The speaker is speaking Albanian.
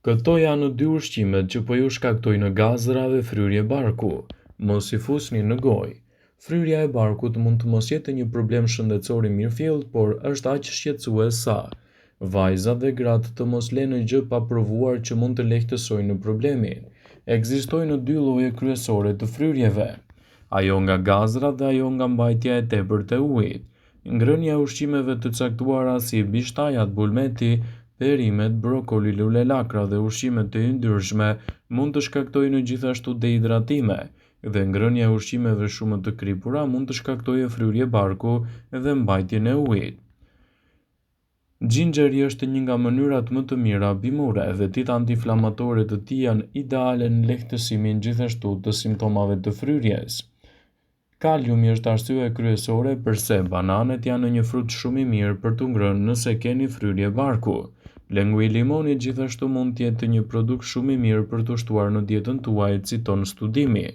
Këto janë dy ushqimet që po ju shkaktojnë gazra dhe fryrje barku. Mos i fusni në gojë. Fryrja e barkut mund të mos jetë një problem shëndetësor i mirëfillt, por është aq shqetësues sa. Vajzat dhe gratë të mos lënë gjë pa provuar që mund të lehtësojnë problemin. Ekzistojnë dy lloje kryesore të fryrjeve: ajo nga gazrat dhe ajo nga mbajtja e tepërt e ujit. Ngrënia e ushqimeve të caktuara si bishtajat, bulmeti, perimet, brokoli, lule lakra dhe ushqimet e yndyrshme mund të shkaktojnë gjithashtu dehidratime, dhe ngrënia e ushqimeve shumë të kripura mund të shkaktojë fryrje barku dhe mbajtjen e ujit. Xhinxheri është një nga mënyrat më të mira bimore dhe tith antiinflamatore të tij janë ideale në lehtësimin gjithashtu të simptomave të fryrjes. Kaliumi është arsye kryesore pse bananet janë një frut shumë i mirë për t'u ngrënë nëse keni fryrje barku. Lëngu i limonit gjithashtu mund të jetë një produkt shumë i mirë për t'u shtuar në dietën tuaj, citon studimi.